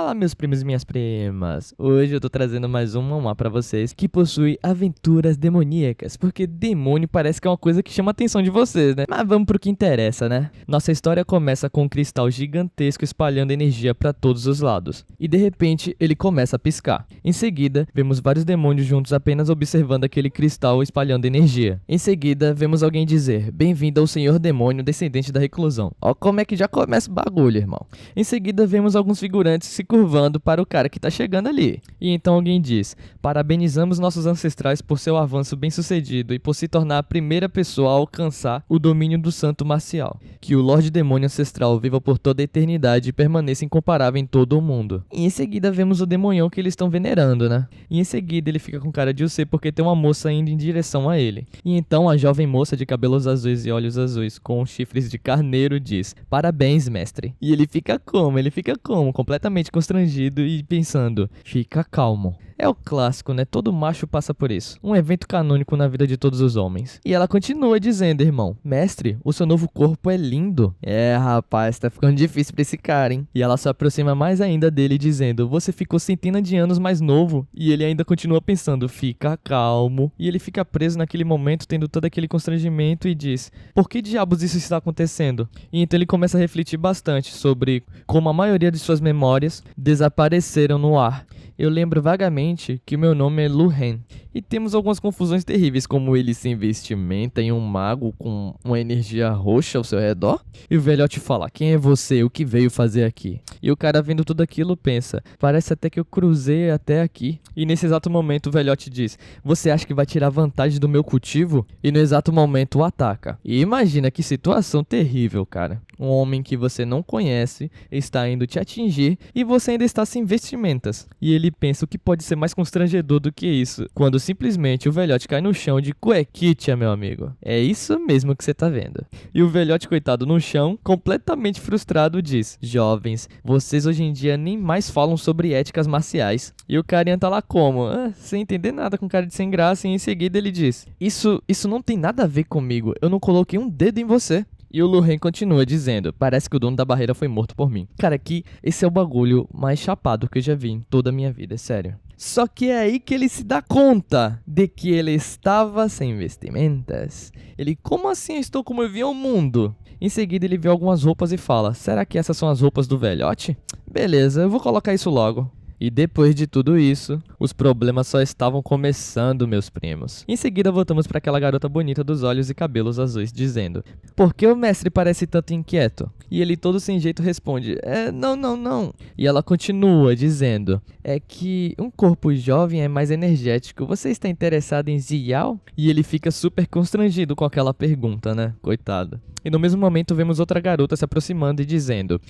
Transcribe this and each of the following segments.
Fala, meus primos e minhas primas! Hoje eu tô trazendo mais um manhwa pra vocês que possui aventuras demoníacas, porque demônio parece que é uma coisa que chama a atenção de vocês, né? Mas vamos pro que interessa, né? Nossa história começa com um cristal gigantesco espalhando energia pra todos os lados, e de repente ele começa a piscar. Em seguida, vemos vários demônios juntos apenas observando aquele cristal espalhando energia. Em seguida, vemos alguém dizer: "Bem-vindo ao Senhor Demônio, descendente da reclusão." Ó como é que já começa o bagulho, irmão. Em seguida, vemos alguns figurantes se curvando para o cara que tá chegando ali. E então alguém diz: "Parabenizamos nossos ancestrais por seu avanço bem-sucedido e por se tornar a primeira pessoa a alcançar o domínio do santo marcial. Que o Lorde Demônio Ancestral viva por toda a eternidade e permaneça incomparável em todo o mundo." E em seguida vemos o demonhão que eles estão venerando, né? E em seguida ele fica com cara de UC porque tem uma moça indo em direção a ele. E então a jovem moça de cabelos azuis e olhos azuis com chifres de carneiro diz: "Parabéns, mestre." E ele fica como? Completamente constrangido e pensando: "Fica calmo." É o clássico, né? Todo macho passa por isso. Um evento canônico na vida de todos os homens. E ela continua dizendo: "Irmão, mestre, o seu novo corpo é lindo." É, rapaz, tá ficando difícil pra esse cara, hein? E ela se aproxima mais ainda dele dizendo: "Você ficou centenas de anos mais novo." E ele ainda continua pensando: "Fica calmo." E ele fica preso naquele momento, tendo todo aquele constrangimento e diz: "Por que diabos isso está acontecendo?" E então ele começa a refletir bastante sobre como a maioria de suas memórias desapareceram no ar. Eu lembro vagamente que meu nome é Lu Ren, e temos algumas confusões terríveis, como ele se investimenta em um mago com uma energia roxa ao seu redor. E o velhote fala: "Quem é você? O que veio fazer aqui?" E o cara vendo tudo aquilo pensa: "Parece até que eu cruzei até aqui." E nesse exato momento o velhote diz: "Você acha que vai tirar vantagem do meu cultivo?" E no exato momento o ataca. E imagina que situação terrível, cara. Um homem que você não conhece está indo te atingir e você ainda está sem vestimentas. E ele pensa: o que pode ser mais constrangedor do que isso? Quando simplesmente o velhote cai no chão de cuequitia, meu amigo. É isso mesmo que você tá vendo. E o velhote, coitado, no chão, completamente frustrado, diz: "Jovens, vocês hoje em dia nem mais falam sobre éticas marciais." E o carinha tá lá como? Sem entender nada, com cara de sem graça, e em seguida ele diz: Isso não tem nada a ver comigo. Eu não coloquei um dedo em você." E o Lu Ren continua dizendo: "Parece que o dono da barreira foi morto por mim." Cara, aqui, esse é o bagulho mais chapado que eu já vi em toda a minha vida, é sério. Só que é aí que ele se dá conta de que ele estava sem vestimentas. Ele: "Como assim eu estou como eu vi ao mundo?" Em seguida ele vê algumas roupas e fala: "Será que essas são as roupas do velhote? Beleza, eu vou colocar isso logo." E depois de tudo isso, os problemas só estavam começando, meus primos. Em seguida voltamos para aquela garota bonita dos olhos e cabelos azuis dizendo: "Por que o mestre parece tanto inquieto?" E ele, todo sem jeito, responde: Não." E ela continua dizendo: "É que um corpo jovem é mais energético. Você está interessado em Ziao?" E ele fica super constrangido com aquela pergunta, né? Coitado. E no mesmo momento vemos outra garota se aproximando e dizendo: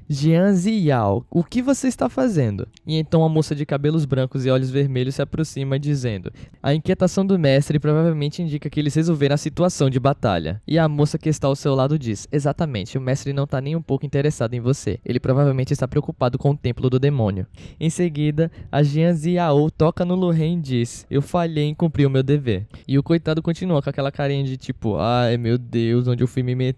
"Jian Ziao, o que você está fazendo?" E então a moça de cabelos brancos e olhos vermelhos se aproxima dizendo: "A inquietação do mestre provavelmente indica que eles resolveram a situação de batalha." E a moça que está ao seu lado diz: "Exatamente, o mestre não está nem um pouco interessado em você. Ele provavelmente está preocupado com o templo do demônio." Em seguida, a Jian Ziao toca no Lu Ren e diz: "Eu falhei em cumprir o meu dever." E o coitado continua com aquela carinha de tipo: "Ai meu Deus, onde eu fui me meter?"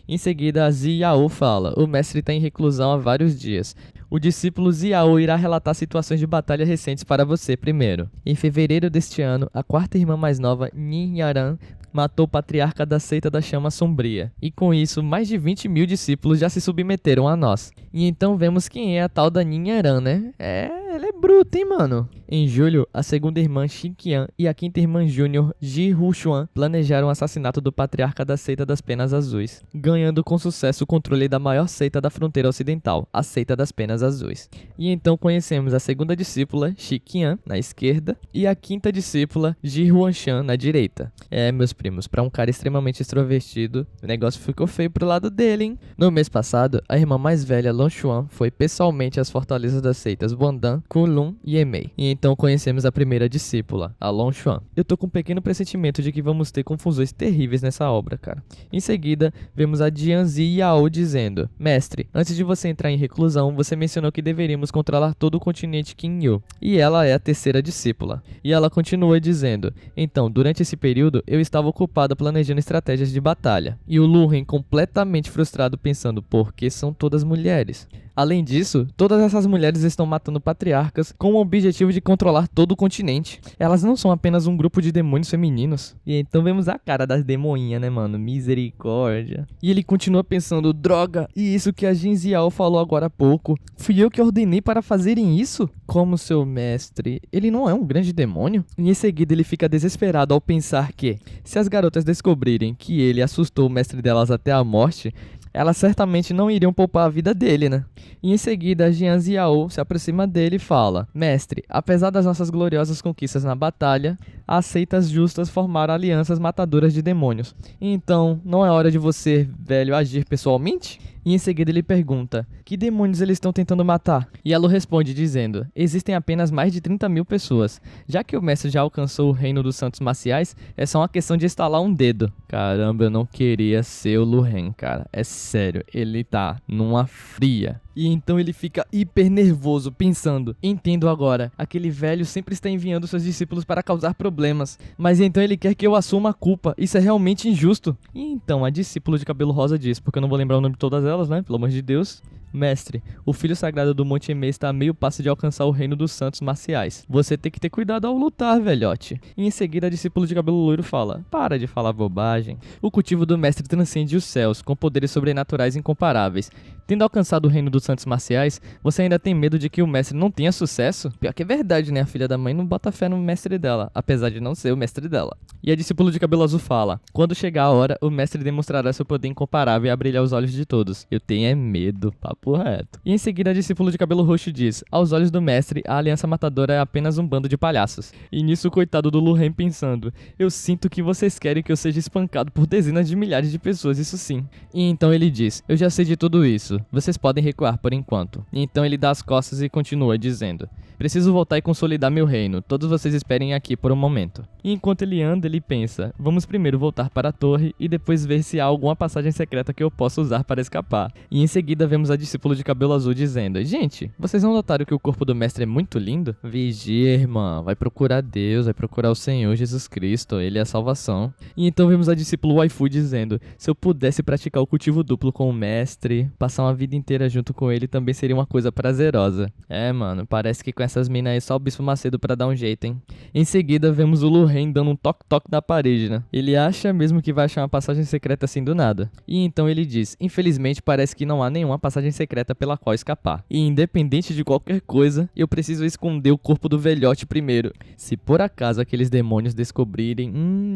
Em seguida, a Ziao fala: "O mestre está em reclusão há vários dias. O discípulo Ziao irá relatar situações de batalha recentes para você primeiro." Em fevereiro deste ano, a quarta irmã mais nova, Nin Yaran, matou o patriarca da seita da chama sombria. E com isso, mais de 20.000 discípulos já se submeteram a nós. E então vemos quem é a tal da Nin Yaran, né? Ela é bruta, hein, mano? Em julho, a segunda irmã Xinqian e a quinta irmã júnior Ji Huxuan planejaram o assassinato do patriarca da seita das penas azuis, ganhando com sucesso o controle da maior seita da fronteira ocidental, a seita das penas azuis. E então conhecemos a segunda discípula, Xinqian, na esquerda, e a quinta discípula, Ji Huanshan, na direita. Meus primos, pra um cara extremamente extrovertido, o negócio ficou feio pro lado dele, hein? No mês passado, a irmã mais velha, Long Xuan, foi pessoalmente às fortalezas das seitas Guandan, Kunlun e Emei. E então conhecemos a primeira discípula, a Long Xuan. Eu tô com um pequeno pressentimento de que vamos ter confusões terríveis nessa obra, cara. Em seguida, vemos a Jianzi Yao dizendo: "Mestre, antes de você entrar em reclusão, você mencionou que deveríamos controlar todo o continente Qinyu." E ela é a terceira discípula. E ela continua dizendo: "Então, durante esse período, eu estava ocupado planejando estratégias de batalha." E o Lu Ren completamente frustrado pensando: por que são todas mulheres? Além disso, todas essas mulheres estão matando patriarcas com o objetivo de controlar todo o continente. Elas não são apenas um grupo de demônios femininos. E então vemos a cara das demoinhas, né, mano? Misericórdia. E ele continua pensando, droga, e isso que a Jin Ziao falou agora há pouco. Fui eu que ordenei para fazerem isso? Como seu mestre, ele não é um grande demônio? E em seguida ele fica desesperado ao pensar que, se as garotas descobrirem que ele assustou o mestre delas até a morte, elas certamente não iriam poupar a vida dele, né? E em seguida, Jian Ziao se aproxima dele e fala: Mestre, apesar das nossas gloriosas conquistas na batalha, as seitas justas formaram alianças matadoras de demônios. Então, não é hora de você, velho, agir pessoalmente? E em seguida ele pergunta: que demônios eles estão tentando matar? E Elo responde dizendo: existem apenas mais de 30 mil pessoas. Já que o mestre já alcançou o reino dos santos marciais, é só uma questão de estalar um dedo. Caramba, eu não queria ser o Lu Ren, cara. É sério, ele tá numa fria. E então ele fica hiper nervoso, pensando: entendo agora, aquele velho sempre está enviando seus discípulos para causar problemas, mas então ele quer que eu assuma a culpa, isso é realmente injusto. E então a discípula de cabelo rosa diz, porque eu não vou lembrar o nome de todas elas, né, pelo amor de Deus: Mestre, o filho sagrado do Monte Emei está a meio passo de alcançar o reino dos santos marciais. Você tem que ter cuidado ao lutar, velhote. E em seguida a discípula de cabelo loiro fala: para de falar bobagem. O cultivo do mestre transcende os céus, com poderes sobrenaturais incomparáveis. Tendo alcançado o reino dos santos marciais, você ainda tem medo de que o mestre não tenha sucesso? Pior que é verdade, né? A filha da mãe não bota fé no mestre dela, apesar de não ser o mestre dela. E a discípula de cabelo azul fala: quando chegar a hora, o mestre demonstrará seu poder incomparável e abrirá os olhos de todos. Eu tenho é medo, papo reto. E em seguida a discípula de cabelo roxo diz: aos olhos do mestre, a aliança matadora é apenas um bando de palhaços. E nisso o coitado do Lu Ren pensando: eu sinto que vocês querem que eu seja espancado por dezenas de milhares de pessoas, isso sim. E então ele diz: eu já sei de tudo isso, vocês podem recuar por enquanto. E então ele dá as costas e continua dizendo: preciso voltar e consolidar meu reino, todos vocês esperem aqui por um momento. E enquanto ele anda, ele pensa: vamos primeiro voltar para a torre e depois ver se há alguma passagem secreta que eu possa usar para escapar. E em seguida vemos a discípula de cabelo azul dizendo: gente, vocês não notaram que o corpo do mestre é muito lindo? Vigia, irmã, vai procurar Deus, vai procurar o Senhor Jesus Cristo, ele é a salvação. E então vemos a discípula waifu dizendo: se eu pudesse praticar o cultivo duplo com o mestre, passar uma vida inteira junto com ele também seria uma coisa prazerosa. É, mano, parece que com essas minas aí só o Bispo Macedo pra dar um jeito, hein? Em seguida vemos o Lu Ren dando um toque-toque na parede, né? Ele acha mesmo que vai achar uma passagem secreta assim do nada. E então ele diz: infelizmente parece que não há nenhuma passagem secreta pela qual escapar. E independente de qualquer coisa, eu preciso esconder o corpo do velhote primeiro. Se por acaso aqueles demônios descobrirem,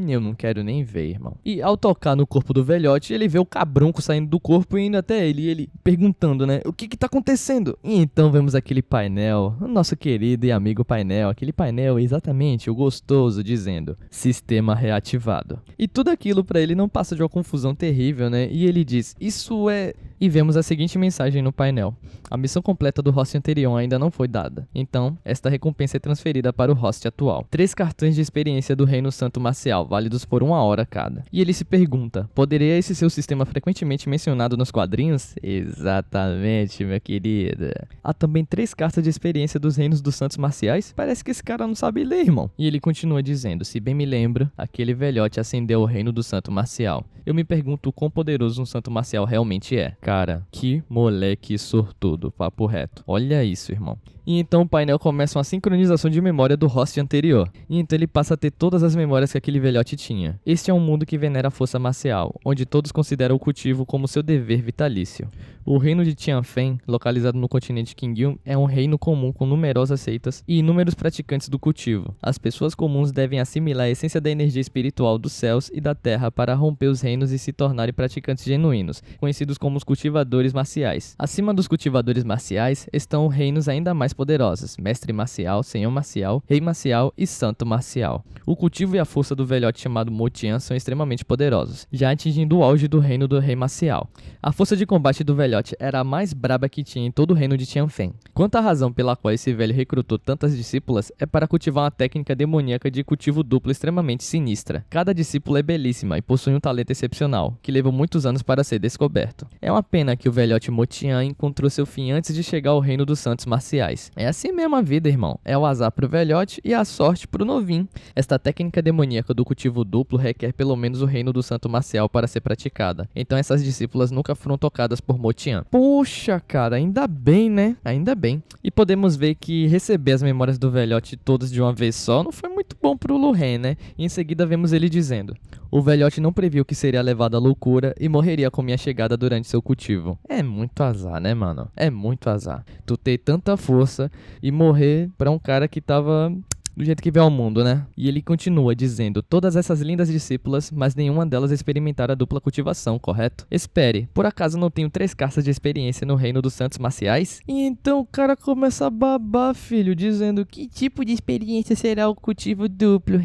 eu não quero nem ver, irmão. E ao tocar no corpo do velhote, ele vê o cabrunco saindo do corpo e indo até ele. E ele perguntando, né? O que tá acontecendo? E então vemos aquele painel, o nosso querido e amigo painel. Aquele painel, exatamente, o gostoso, dizendo: sistema reativado. E tudo aquilo pra ele não passa de uma confusão terrível, né? E ele diz: isso é... E vemos a seguinte mensagem no painel: a missão completa do host anterior ainda não foi dada. Então, esta recompensa é transferida para o host atual. 3 cartões de experiência do Reino Santo Marcial, válidos por 1 hora cada. E ele se pergunta: poderia esse ser o sistema frequentemente mencionado nos quadrinhos? Exatamente, meu querido. Há também 3 cartas de experiência dos Reinos dos Santos Marciais? Parece que esse cara não sabe ler, irmão. E ele continua dizendo: se bem me lembro, aquele velhote ascendeu o Reino do Santo Marcial. Eu me pergunto o quão poderoso um Santo Marcial realmente é. Cara, que moleque sortudo, papo reto. Olha isso, irmão. E então o painel começa uma sincronização de memória do host anterior. E então ele passa a ter todas as memórias que aquele velhote tinha. Este é um mundo que venera a força marcial, onde todos consideram o cultivo como seu dever vitalício. O reino de Tianfen, localizado no continente Qingyun, é um reino comum com numerosas seitas e inúmeros praticantes do cultivo. As pessoas comuns devem assimilar a essência da energia espiritual dos céus e da terra para romper os reinos e se tornarem praticantes genuínos, conhecidos como os cultivadores marciais. Acima dos cultivadores marciais estão reinos ainda mais poderosos: Mestre Marcial, Senhor Marcial, Rei Marcial e Santo Marcial. O cultivo e a força do velhote chamado Mo Tian são extremamente poderosos, já atingindo o auge do reino do Rei Marcial. A força de combate do velhote era a mais braba que tinha em todo o reino de Tianfen. Quanto à razão pela qual esse velho recrutou tantas discípulas, é para cultivar uma técnica demoníaca de cultivo duplo extremamente sinistra. Cada discípula é belíssima e possui um talento excepcional, que levou muitos anos para ser descoberto. É uma pena que o velhote Motian encontrou seu fim antes de chegar ao reino dos santos marciais. É assim mesmo a vida, irmão. É o azar pro velhote e a sorte pro novinho. Esta técnica demoníaca do cultivo duplo requer pelo menos o reino do santo marcial para ser praticada. Então essas discípulas nunca foram tocadas por Motian. Poxa, cara, ainda bem, né? Ainda bem. E podemos ver que receber as memórias do velhote todas de uma vez só não foi muito bom pro Lu-Ren, né? E em seguida vemos ele dizendo: o velhote não previu que seria levado à loucura e morreria com minha chegada durante seu cultivo. É muito azar, né, mano? É muito azar. Tu ter tanta força e morrer pra um cara que tava do jeito que vê ao mundo, né? E ele continua dizendo: todas essas lindas discípulas, mas nenhuma delas experimentaram a dupla cultivação, correto? Espere, por acaso não tenho 3 cartas de experiência no reino dos santos marciais? E então o cara começa a babar, filho, dizendo: que tipo de experiência será o cultivo duplo?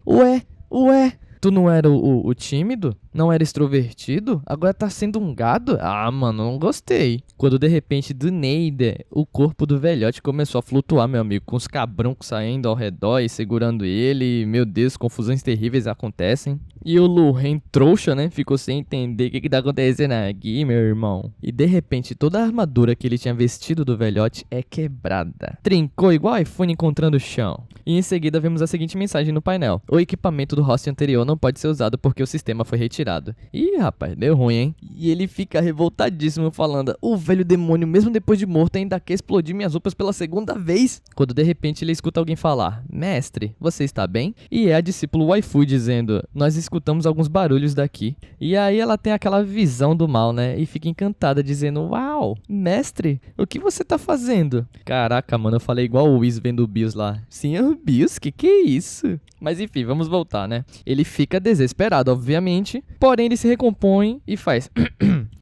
Ué, tu não era o tímido? Não era extrovertido? Agora tá sendo um gado? Ah, mano, não gostei. Quando de repente, do nada, o corpo do velhote começou a flutuar, meu amigo, com os cabroncos saindo ao redor e segurando ele. Meu Deus, confusões terríveis acontecem. E o Lu-Ren trouxa, né, ficou sem entender o que tá acontecendo aqui, meu irmão. E de repente, toda a armadura que ele tinha vestido do velhote é quebrada. Trincou igual iPhone encontrando o chão. E em seguida vemos a seguinte mensagem no painel: o equipamento do host anterior não pode ser usado porque o sistema foi retirado. Ih, rapaz, deu ruim, hein? E ele fica revoltadíssimo falando: o velho demônio, mesmo depois de morto, ainda quer explodir minhas roupas pela segunda vez. Quando de repente ele escuta alguém falar: mestre, você está bem? E é a discípula Waifu dizendo: nós escutamos alguns barulhos daqui. E aí ela tem aquela visão do mal, né? E fica encantada dizendo: uau, mestre, o que você tá fazendo? Caraca, mano, eu falei igual o Whis vendo o Bills lá. Senhor Bills, que é isso? Mas enfim, vamos voltar, né? Ele fica desesperado, obviamente, porém ele se recompõe e faz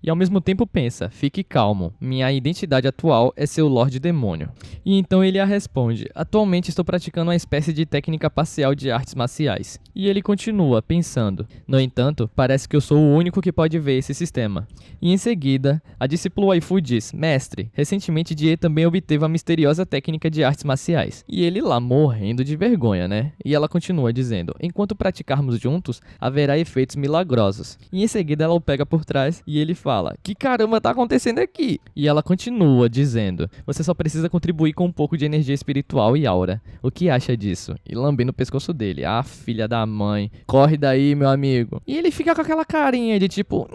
e ao mesmo tempo pensa: fique calmo, minha identidade atual é ser o Lorde Demônio. E então ele a responde: atualmente estou praticando uma espécie de técnica parcial de artes marciais. E ele continua pensando: no entanto, parece que eu sou o único que pode ver esse sistema. E em seguida, a discípula Waifu diz: mestre, recentemente Die também obteve a misteriosa técnica de artes marciais. E ele lá morrendo de vergonha, né? E ela continua dizendo: enquanto praticarmos juntos, haverá efeitos milagrosos. E em seguida ela o pega por trás e ele fala: que caramba tá acontecendo aqui? E ela continua dizendo: você só precisa contribuir com um pouco de energia espiritual e aura. O que acha disso? E lambendo o pescoço dele: ah, filha da mãe, corre daí, meu amigo. E ele fica com aquela carinha de tipo: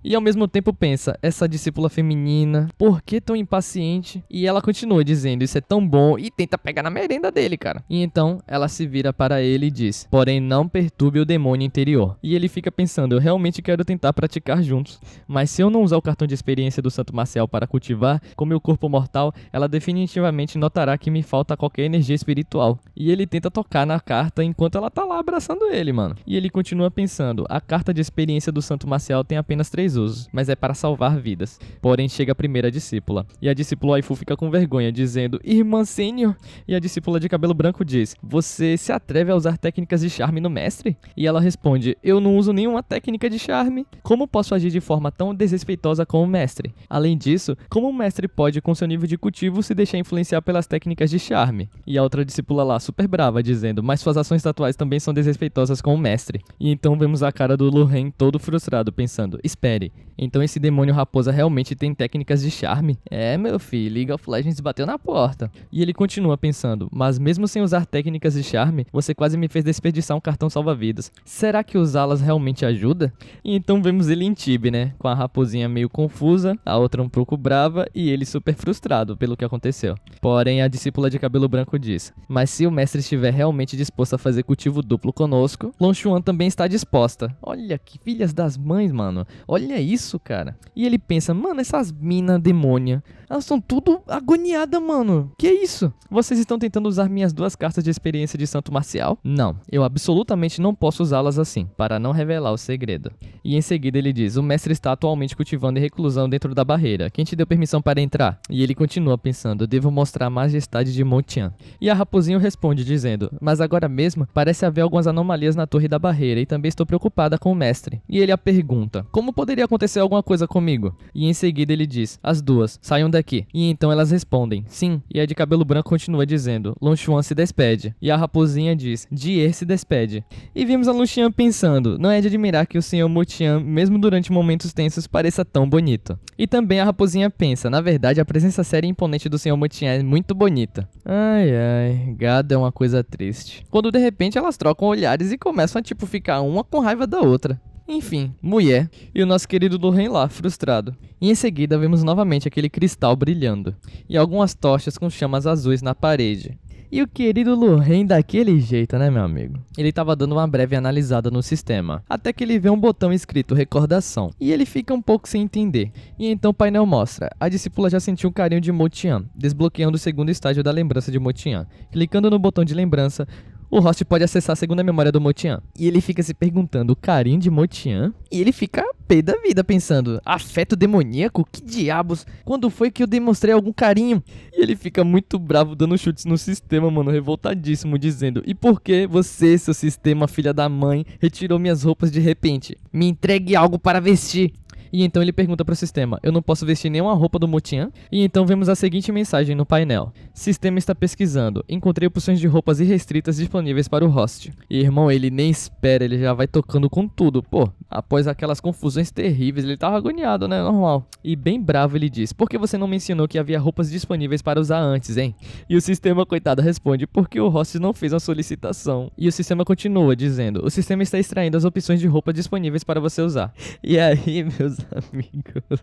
e ao mesmo tempo pensa: essa discípula feminina, por que tão impaciente? E ela continua dizendo: isso é tão bom, e tenta pegar na merenda dele, cara. E então ela se vira para ele e diz: porém não perturbe o demônio interior. E ele fica pensando: eu realmente quero tentar praticar juntos, mas se eu não usar o cartão de experiência do santo marcial para cultivar com meu corpo mortal, ela definitivamente notará que me falta qualquer energia espiritual. E ele tenta tocar na carta enquanto ela tá lá abraçando ele, mano. E ele continua pensando: a carta de experiência do santo marcial tem apenas 3 usos, mas é para salvar vidas. Porém chega a primeira discípula, e a discípula Waifu fica com vergonha, dizendo: irmã sênior. E a discípula de cabelo branco diz: você se atreve a usar técnicas de charme no mestre? E ela responde: eu não uso nenhuma técnica de charme. Como posso agir de forma tão desrespeitosa com o mestre? Além disso, como o mestre pode, com seu nível de cultivo, se deixar influenciar pelas técnicas de charme? E a outra discípula lá, super brava, dizendo: mas suas ações atuais também são desrespeitosas com o mestre. E então vemos a cara do Lu-Ren todo frustrado, pensando: espere, então esse demônio raposa realmente tem técnicas de charme? É, meu filho, League of Legends bateu na porta. E ele continua pensando: mas mesmo sem usar técnicas de charme, você quase me fez desperdiçar um cartão salva-vidas. Será que usá-las realmente ajuda? E então vemos ele em Tibia, né? Com a raposinha meio confusa, a outra um pouco brava e ele super frustrado pelo que aconteceu. Porém, a discípula de cabelo branco diz: mas se o mestre estiver realmente disposto a fazer cultivo duplo conosco, Long Xuan também está disposta. Olha que filhas das mães, mano. Olha isso, cara. E ele pensa: mano, essas minas demônia, elas são tudo agoniadas, mano. Que isso? Vocês estão tentando usar minhas 2 cartas de experiência de santo marcial? Não, eu absolutamente não posso usá-las assim, para não revelar o segredo. E em seguida ele diz: o mestre está atualmente cultivando reclusão dentro da barreira. Quem te deu permissão para entrar? E ele continua pensando: devo mostrar a majestade de Motian. E a raposinha responde dizendo: mas agora mesmo parece haver algumas anomalias na torre da barreira e também estou preocupada com o mestre. E ele a pergunta: como poderia acontecer alguma coisa comigo? E em seguida ele diz: as duas, saiam daqui. E então elas respondem: sim. E a de cabelo branco continua dizendo: Long Chuan se despede. E a raposinha diz: Jie se despede. E vimos a Long Chuan pensando: não é de admirar que o Sr. Mo Tian, mesmo durante momentos tensos, pareça tão bonito. E também a raposinha pensa: na verdade, a presença séria e imponente do Sr. Mo Tian é muito bonita. Ai, ai, gado é uma coisa triste. Quando de repente elas trocam olhares e começam a ficar uma com raiva da outra. Enfim, mulher e o nosso querido Lorraine lá, frustrado. E em seguida vemos novamente aquele cristal brilhando e algumas tochas com chamas azuis na parede. E o querido Lorraine daquele jeito, né, meu amigo? Ele tava dando uma breve analisada no sistema, até que ele vê um botão escrito recordação, e ele fica um pouco sem entender. E então o painel mostra: a discípula já sentiu o carinho de Mo Tian, desbloqueando o segundo estágio da lembrança de Mo Tian. Clicando no botão de lembrança, o host pode acessar a segunda memória do Mo Tian. E ele fica se perguntando: o carinho de Mo Tian? E ele fica pé da vida pensando: afeto demoníaco? Que diabos? Quando foi que eu demonstrei algum carinho? E ele fica muito bravo dando chutes no sistema, mano, revoltadíssimo, dizendo: e por que você, seu sistema filha da mãe, retirou minhas roupas de repente? Me entregue algo para vestir. E então ele pergunta para o sistema: eu não posso vestir nenhuma roupa do Mo Tian? E então vemos a seguinte mensagem no painel: sistema está pesquisando, encontrei opções de roupas irrestritas disponíveis para o host. E irmão, ele nem espera, ele já vai tocando com tudo. Pô, após aquelas confusões terríveis, ele tava agoniado, né? Normal. E bem bravo ele diz: por que você não mencionou que havia roupas disponíveis para usar antes, hein? E o sistema, coitado, responde: porque o host não fez a solicitação. E o sistema continua dizendo: o sistema está extraindo as opções de roupa disponíveis para você usar. E aí, meus amigos,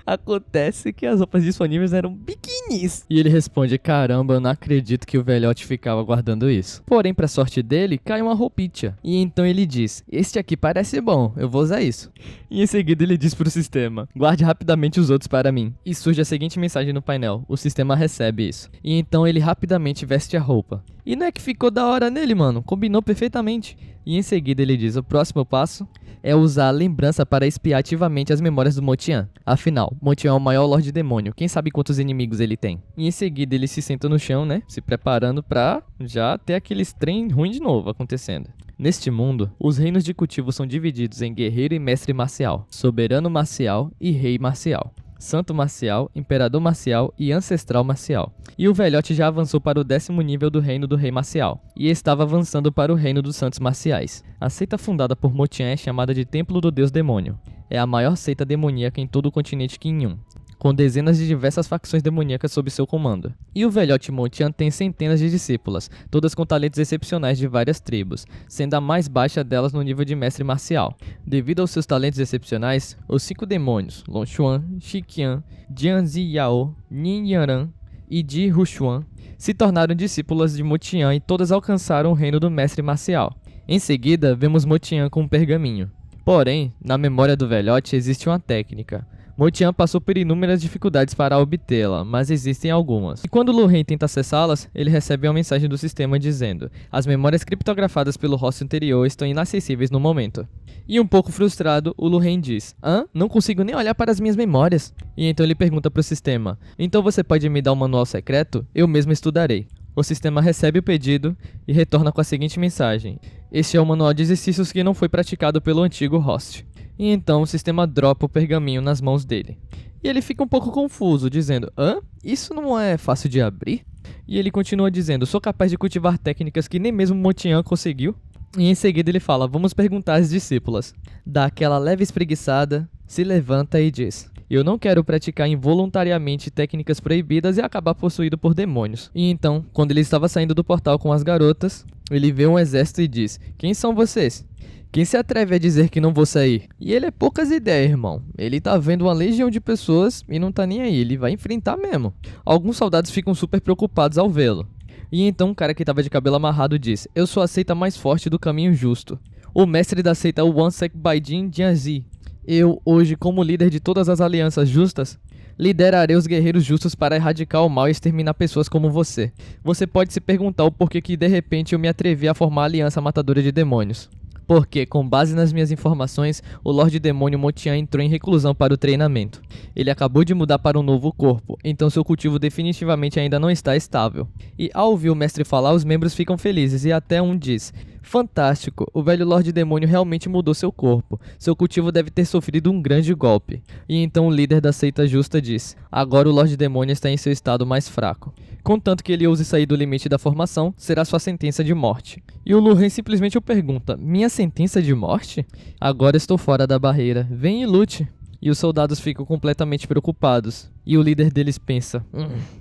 acontece que as roupas disponíveis eram biquinis. E ele responde: caramba, eu não acredito que o velhote ficava guardando isso. Porém, pra sorte dele, cai uma roupinha. E então ele diz: este aqui parece bom, eu vou usar isso. E em seguida ele diz pro sistema: guarde rapidamente os outros para mim. E surge a seguinte mensagem no painel: o sistema recebe isso. E então ele rapidamente veste a roupa. E não é que ficou da hora nele, mano, combinou perfeitamente. E em seguida ele diz: o próximo passo é usar a lembrança para espiar ativamente as memórias do Mo Tian. Afinal, Mo Tian é o maior Lorde Demônio, quem sabe quantos inimigos ele tem. E em seguida ele se senta no chão, né, se preparando pra já ter aqueles trem ruim de novo acontecendo. Neste mundo, os reinos de cultivo são divididos em guerreiro e mestre marcial, soberano marcial e rei marcial, santo marcial, imperador marcial e ancestral marcial. E o velhote já avançou para o 10º nível do reino do rei marcial, e estava avançando para o reino dos santos marciais. A seita fundada por Mo Tian é chamada de Templo do Deus Demônio. É a maior seita demoníaca em todo o continente Qin-Yun, com dezenas de diversas facções demoníacas sob seu comando. E o velhote Mo Tian tem centenas de discípulas, todas com talentos excepcionais de várias tribos, sendo a mais baixa delas no nível de mestre marcial. Devido aos seus talentos excepcionais, os 5 demônios, Long Chuan, Shiqian, Jianzi Yao, Nin Yaran e Ji Rushuan, se tornaram discípulas de Mo Tian e todas alcançaram o reino do mestre marcial. Em seguida, vemos Mo Tian com um pergaminho. Porém, na memória do velhote existe uma técnica. Mo Tian passou por inúmeras dificuldades para obtê-la, mas existem algumas. E quando Lorraine tenta acessá-las, ele recebe uma mensagem do sistema dizendo: as memórias criptografadas pelo host anterior estão inacessíveis no momento. E um pouco frustrado, o Lorraine diz: hã? Não consigo nem olhar para as minhas memórias. E então ele pergunta para o sistema: então você pode me dar um manual secreto? Eu mesmo estudarei. O sistema recebe o pedido e retorna com a seguinte mensagem: este é o manual de exercícios que não foi praticado pelo antigo host. E então o sistema dropa o pergaminho nas mãos dele. E ele fica um pouco confuso, dizendo: hã? Isso não é fácil de abrir? E ele continua dizendo: sou capaz de cultivar técnicas que nem mesmo Mo Tian conseguiu. E em seguida ele fala: vamos perguntar às discípulas. Dá aquela leve espreguiçada, se levanta e diz: eu não quero praticar involuntariamente técnicas proibidas e acabar possuído por demônios. E então, quando ele estava saindo do portal com as garotas, ele vê um exército e diz: quem são vocês? Quem se atreve a dizer que não vou sair? E ele é poucas ideias, irmão. Ele tá vendo uma legião de pessoas e não tá nem aí, ele vai enfrentar mesmo. Alguns soldados ficam super preocupados ao vê-lo. E então um cara que tava de cabelo amarrado diz: eu sou a seita mais forte do caminho justo. O mestre da seita Wansek Baijin Jianzi. Eu, hoje, como líder de todas as alianças justas, liderarei os guerreiros justos para erradicar o mal e exterminar pessoas como você. Você pode se perguntar o porquê que de repente eu me atrevi a formar a aliança matadora de demônios. porque, com base nas minhas informações, o Lorde Demônio Motian entrou em reclusão para o treinamento. Ele acabou de mudar para um novo corpo, então seu cultivo definitivamente ainda não está estável. E ao ouvir o mestre falar, os membros ficam felizes e até um diz: fantástico, o velho Lorde Demônio realmente mudou seu corpo. Seu cultivo deve ter sofrido um grande golpe. E então o líder da seita justa diz: agora o Lorde Demônio está em seu estado mais fraco. Contanto que ele ouse sair do limite da formação, será sua sentença de morte. E o Lu-Ren simplesmente o pergunta: minha sentença de morte? Agora estou fora da barreira, vem e lute. E os soldados ficam completamente preocupados. E o líder deles pensa: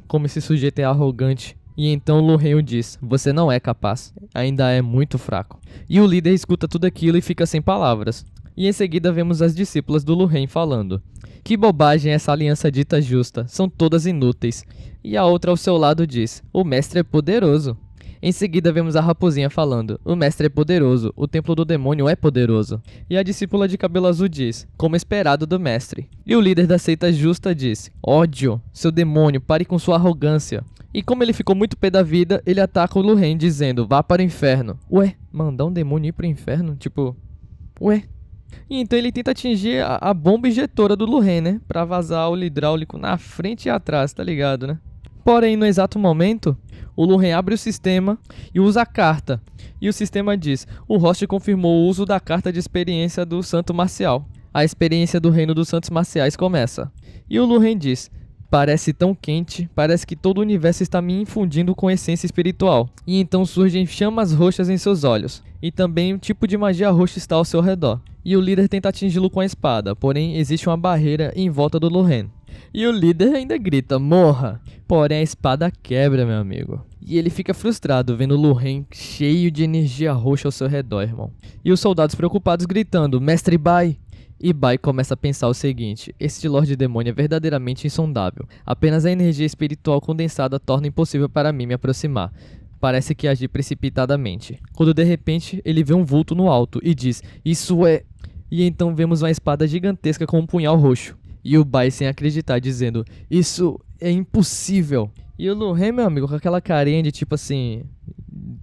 como esse sujeito é arrogante. E então Lu-Ren o diz: você não é capaz, ainda é muito fraco. E o líder escuta tudo aquilo e fica sem palavras. E em seguida vemos as discípulas do Lu-Ren falando: que bobagem essa aliança dita justa, são todas inúteis. E a outra ao seu lado diz: o mestre é poderoso. Em seguida vemos a raposinha falando: o mestre é poderoso, o templo do demônio é poderoso. E a discípula de cabelo azul diz: como esperado do mestre. E o líder da seita justa diz: ódio, seu demônio, pare com sua arrogância. E como ele ficou muito pé da vida, ele ataca o Lu-Ren dizendo: vá para o inferno. Ué, mandar um demônio ir pro inferno? Tipo, ué. E então ele tenta atingir a bomba injetora do Lu-Ren, né? Pra vazar o hidráulico na frente e atrás, tá ligado, né? Porém, no exato momento, o Lu-Ren abre o sistema e usa a carta. E o sistema diz: o host confirmou o uso da carta de experiência do Santo Marcial. A experiência do reino dos Santos Marciais começa. E o Lu-Ren diz: parece tão quente, parece que todo o universo está me infundindo com essência espiritual. E então surgem chamas roxas em seus olhos. E também um tipo de magia roxa está ao seu redor. E o líder tenta atingi-lo com a espada, porém existe uma barreira em volta do Lu-Ren. E o líder ainda grita: morra! Porém a espada quebra, meu amigo. E ele fica frustrado vendo o Lu-Ren cheio de energia roxa ao seu redor, irmão. E os soldados preocupados gritando: mestre Bai! E Bai começa a pensar o seguinte: este Lorde Demônio é verdadeiramente insondável. Apenas a energia espiritual condensada torna impossível para mim me aproximar. Parece que agi precipitadamente. Quando de repente ele vê um vulto no alto e diz: isso é... E então vemos uma espada gigantesca com um punhal roxo. E o Bai sem acreditar dizendo: isso é impossível. E o Lu-Ren, meu amigo, com aquela carinha de tipo assim: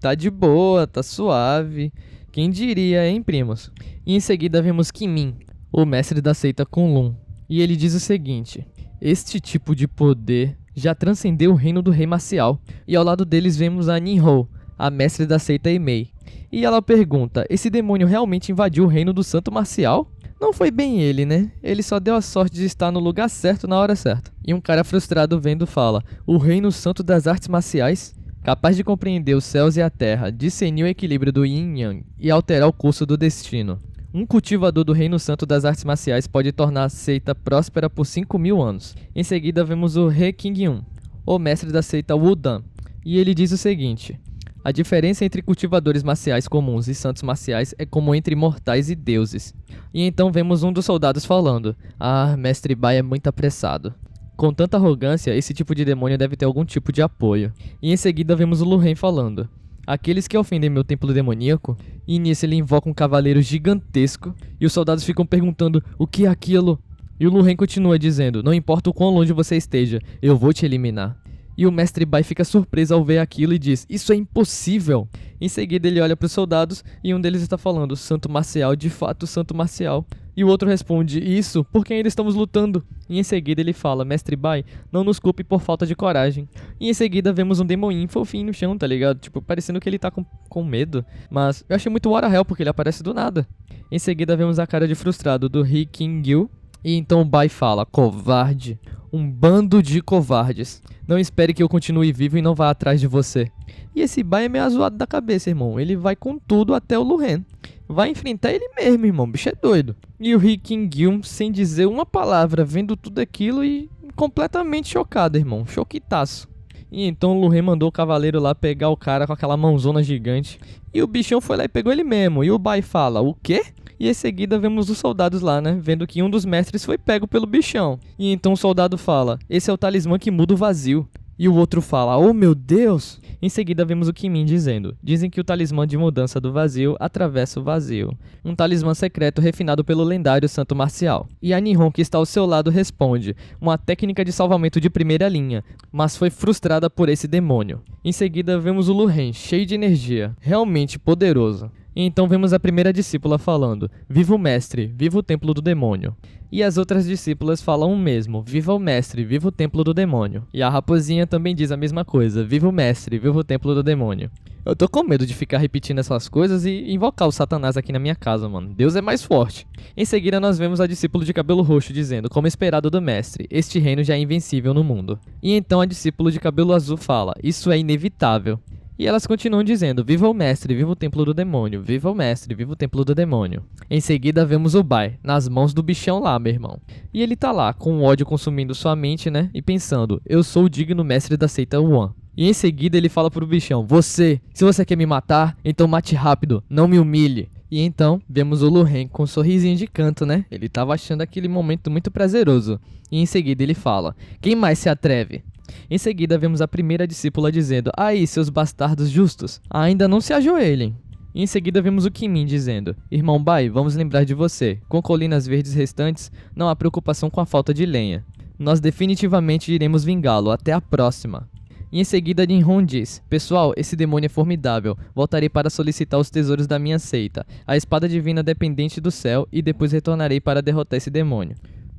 tá de boa, tá suave. Quem diria, hein, primos? E em seguida vemos Kimin, o mestre da seita Kunlun. E ele diz o seguinte: este tipo de poder já transcendeu o reino do rei marcial. E ao lado deles vemos a Ninho, a mestre da seita Emei. E ela pergunta: esse demônio realmente invadiu o reino do santo marcial? Não foi bem ele, né? Ele só deu a sorte de estar no lugar certo na hora certa. E um cara frustrado vendo fala: o reino santo das artes marciais? Capaz de compreender os céus e a terra, discernir o equilíbrio do Yin Yang e alterar o curso do destino. Um cultivador do reino santo das artes marciais pode tornar a seita próspera por 5.000 anos. Em seguida vemos o He Qingyun, o mestre da seita Wudan. E ele diz o seguinte: a diferença entre cultivadores marciais comuns e santos marciais é como entre mortais e deuses. E então vemos um dos soldados falando: ah, mestre Bai é muito apressado. Com tanta arrogância, esse tipo de demônio deve ter algum tipo de apoio. E em seguida vemos o Lu-Ren falando: aqueles que ofendem meu templo demoníaco. E nisso ele invoca um cavaleiro gigantesco. E os soldados ficam perguntando: o que é aquilo? E o Lu-Ren continua dizendo: não importa o quão longe você esteja, eu vou te eliminar. E o mestre Bai fica surpreso ao ver aquilo e diz: isso é impossível. Em seguida ele olha para os soldados e um deles está falando: santo marcial, de fato santo marcial. E o outro responde: isso, porque ainda estamos lutando. E em seguida ele fala: mestre Bai, não nos culpe por falta de coragem. E em seguida vemos um demoninho fofinho no chão, tá ligado? Tipo, parecendo que ele tá com medo. Mas eu achei muito What the Hell, porque ele aparece do nada. Em seguida vemos a cara de frustrado do He Qingyun. E então o Bai fala: covarde. Um bando de covardes. Não espere que eu continue vivo e não vá atrás de você. E esse Bai é meio zoado da cabeça, irmão. Ele vai com tudo até o Lu-Ren. Vai enfrentar ele mesmo, irmão. O bicho é doido. E o He Qingyun, sem dizer uma palavra, vendo tudo aquilo e completamente chocado, irmão. Choquitaço. E então o Lu-Ren mandou o cavaleiro lá pegar o cara com aquela mãozona gigante. E o bichão foi lá e pegou ele mesmo. E o Bai fala: o quê? E em seguida vemos os soldados lá, né? Vendo que um dos mestres foi pego pelo bichão. E então o soldado fala: esse é o talismã que muda o vazio. E o outro fala: oh meu Deus! Em seguida vemos o Kimin dizendo: dizem que o talismã de mudança do vazio atravessa o vazio. Um talismã secreto refinado pelo lendário santo marcial. E a Nihon, que está ao seu lado, responde: uma técnica de salvamento de primeira linha, mas foi frustrada por esse demônio. Em seguida vemos o Lu-Ren, cheio de energia, realmente poderoso. E então vemos a primeira discípula falando: viva o mestre, viva o templo do demônio. E as outras discípulas falam o mesmo: viva o mestre, viva o templo do demônio. E a raposinha também diz a mesma coisa: viva o mestre, viva o templo do demônio. Eu tô com medo de ficar repetindo essas coisas e invocar o Satanás aqui na minha casa, mano. Deus é mais forte. Em seguida nós vemos a discípula de cabelo roxo dizendo: como esperado do mestre, este reino já é invencível no mundo. E então a discípula de cabelo azul fala: isso é inevitável. E elas continuam dizendo: viva o mestre, viva o templo do demônio, viva o mestre, viva o templo do demônio. Em seguida vemos o Bai, nas mãos do bichão lá, meu irmão. E ele tá lá, com o ódio consumindo sua mente, né? E pensando: eu sou o digno mestre da seita One. E em seguida ele fala pro bichão: se você quer me matar, então mate rápido, não me humilhe. E então vemos o Lu-Ren com um sorrisinho de canto, né? Ele tava achando aquele momento muito prazeroso. E em seguida ele fala: quem mais se atreve? Em seguida vemos a primeira discípula dizendo: aí, seus bastardos justos, ainda não se ajoelhem. E em seguida vemos o Kimin dizendo: irmão Bai, vamos lembrar de você. Com colinas verdes restantes, não há preocupação com a falta de lenha. Nós definitivamente iremos vingá-lo. Até a próxima. E em seguida Jinhong diz: pessoal, esse demônio é formidável. Voltarei para solicitar os tesouros da minha seita, a espada divina dependente do céu, e depois retornarei para derrotar esse demônio.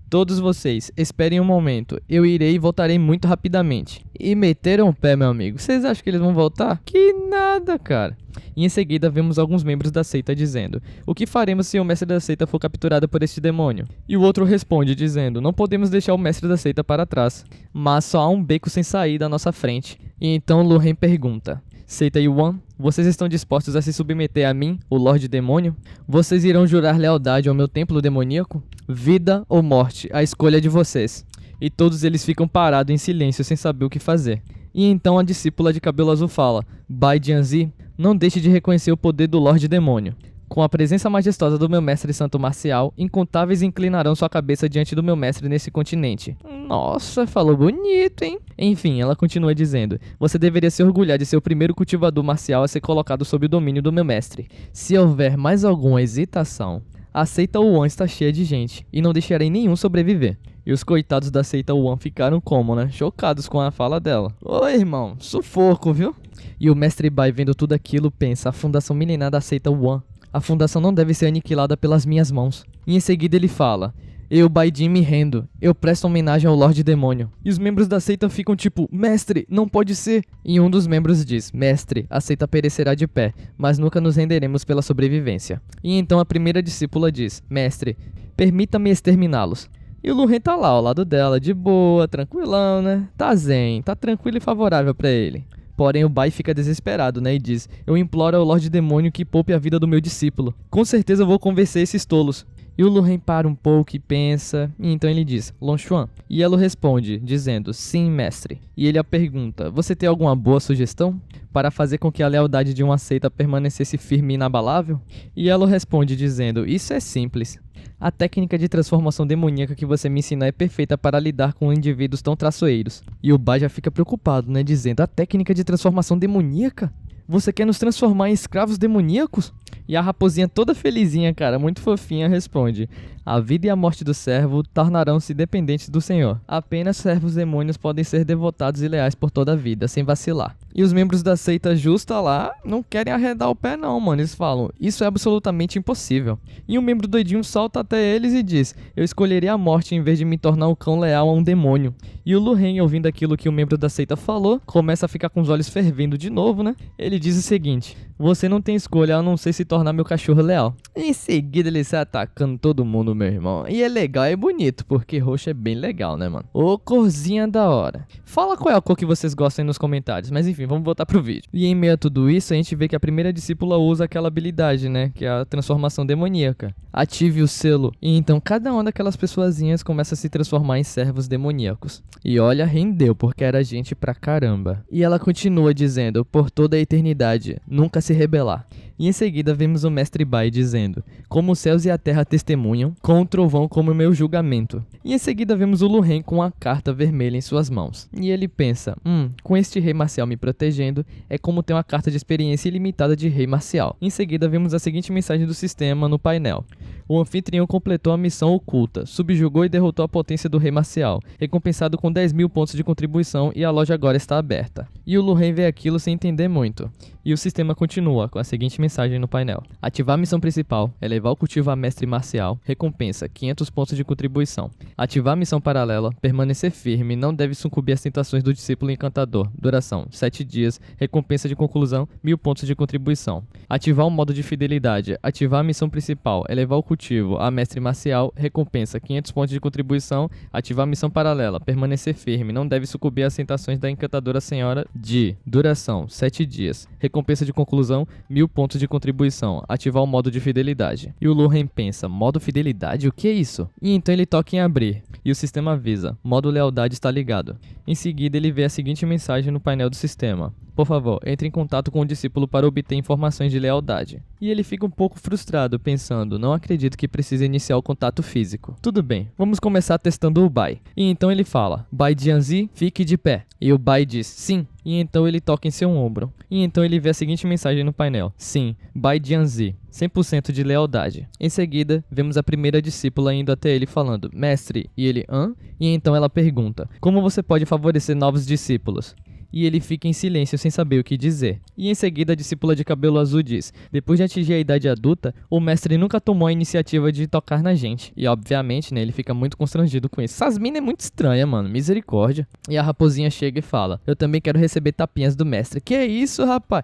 Todos vocês, esperem um momento, eu irei e voltarei muito rapidamente. E meteram o pé, meu amigo. Vocês acham que eles vão voltar? Que nada, cara. E em seguida vemos alguns membros da seita dizendo: o que faremos se o mestre da seita for capturado por este demônio? E o outro responde dizendo: não podemos deixar o mestre da seita para trás, mas só há um beco sem saída à nossa frente. E então Lu-Ren pergunta: Seita Yuan, vocês estão dispostos a se submeter a mim, o Lorde Demônio? Vocês irão jurar lealdade ao meu templo demoníaco? Vida ou morte, a escolha é de vocês. E todos eles ficam parados em silêncio sem saber o que fazer. E então a discípula de cabelo azul fala: Bai Jianzi, não deixe de reconhecer o poder do Lorde Demônio. Com a presença majestosa do meu mestre santo marcial, incontáveis inclinarão sua cabeça diante do meu mestre nesse continente. Nossa, falou bonito, hein? Enfim, ela continua dizendo: você deveria se orgulhar de ser o primeiro cultivador marcial a ser colocado sob o domínio do meu mestre. Se houver mais alguma hesitação, a seita One está cheia de gente, e não deixarei nenhum sobreviver. E os coitados da seita One ficaram como, né? Chocados com a fala dela. Ô, irmão, sufoco, viu? E o mestre Bai, vendo tudo aquilo, pensa: a fundação milenar da seita One. A fundação não deve ser aniquilada pelas minhas mãos. E em seguida ele fala: eu, Bai Jin, me rendo. Eu presto homenagem ao Lorde Demônio. E os membros da seita ficam tipo: mestre, não pode ser. E um dos membros diz: mestre, a seita perecerá de pé, mas nunca nos renderemos pela sobrevivência. E então a primeira discípula diz: mestre, permita-me exterminá-los. E o Lu-Ren tá lá ao lado dela, de boa, tranquilão, né? Tá zen, tá tranquilo e favorável pra ele. Porém o Bai fica desesperado, né, e diz: eu imploro ao Lorde Demônio que poupe a vida do meu discípulo. Com certeza eu vou convencer esses tolos. E o Lu-Ren para um pouco e pensa, e então ele diz: Long Xuan. E ela responde, dizendo: sim, mestre. E ele a pergunta: você tem alguma boa sugestão para fazer com que a lealdade de uma seita permanecesse firme e inabalável? E ela responde dizendo: isso é simples. A técnica de transformação demoníaca que você me ensina é perfeita para lidar com indivíduos tão traiçoeiros. E o Bai já fica preocupado, né, dizendo: a técnica de transformação demoníaca? Você quer nos transformar em escravos demoníacos? E a raposinha toda felizinha, cara, muito fofinha, responde: a vida e a morte do servo tornarão-se dependentes do Senhor. Apenas servos demônios podem ser devotados e leais por toda a vida, sem vacilar. E os membros da seita justa lá não querem arredar o pé não, mano. Eles falam: isso é absolutamente impossível. E um membro doidinho salta até eles e diz: eu escolheria a morte em vez de me tornar um cão leal a um demônio. E o Lu-Ren, ouvindo aquilo que o membro da seita falou, começa a ficar com os olhos fervendo de novo, né? Ele diz o seguinte: você não tem escolha a não ser se tornar meu cachorro leal. Em seguida ele sai atacando todo mundo, meu irmão. E é legal, é bonito, porque roxo é bem legal, né, mano? Ô, corzinha da hora. Fala qual é a cor que vocês gostam aí nos comentários. Mas enfim, vamos voltar pro vídeo. E em meio a tudo isso, a gente vê que a primeira discípula usa aquela habilidade, né? Que é a transformação demoníaca. Ative o selo. E então cada uma daquelas pessoazinhas começa a se transformar em servos demoníacos. E olha, rendeu, porque era gente pra caramba. E ela continua dizendo: por toda a eternidade, nunca se rebelar. E em seguida vemos o mestre Bai dizendo: como os céus e a terra testemunham, com o trovão como o meu julgamento. E em seguida vemos o Lu-Ren com a carta vermelha em suas mãos. E ele pensa: com este rei marcial me protegendo, é como ter uma carta de experiência ilimitada de rei marcial. Em seguida vemos a seguinte mensagem do sistema no painel: O anfitrião completou a missão oculta, subjugou e derrotou a potência do rei marcial, recompensado com 10.000 pontos de contribuição e a loja agora está aberta. E o Lu-Ren vê aquilo sem entender muito. E o sistema continua com a seguinte mensagem no painel: ativar a missão principal, elevar o cultivo a mestre marcial, recompensa 500 pontos de contribuição. Ativar a missão paralela, permanecer firme, não deve sucumbir às tentações do discípulo encantador. Duração 7 dias, recompensa de conclusão 1.000 pontos de contribuição. Ativar o modo de fidelidade, ativar a missão principal, elevar o cultivo a mestre marcial, recompensa 500 pontos de contribuição. Ativar a missão paralela, permanecer firme, não deve sucumbir às tentações da encantadora senhora de. Duração 7 dias, recompensa de conclusão 1.000 pontos de contribuição. Ativar o modo de fidelidade. E o Lu-Ren pensa: modo fidelidade? O que é isso? E então ele toca em abrir. E o sistema avisa: modo lealdade está ligado. Em seguida ele vê a seguinte mensagem no painel do sistema: por favor, entre em contato com o discípulo para obter informações de lealdade. E ele fica um pouco frustrado, pensando: não acredito que precise iniciar o contato físico. Tudo bem, vamos começar testando o Bai. E então ele fala: Bai Jianzi, fique de pé. E o Bai diz: sim. E então ele toca em seu ombro. E então ele vê a seguinte mensagem no painel: sim, Bai Jianzi, 100% de lealdade. Em seguida, vemos a primeira discípula indo até ele falando: mestre. E ele: hã? E então ela pergunta: como você pode favorecer novos discípulos? E ele fica em silêncio sem saber o que dizer. E em seguida a discípula de cabelo azul diz: depois de atingir a idade adulta, o mestre nunca tomou a iniciativa de tocar na gente. E obviamente, né, ele fica muito constrangido com isso. Essas minas é muito estranha, mano, misericórdia. E a raposinha chega e fala: eu também quero receber tapinhas do mestre. Que é isso, rapaz?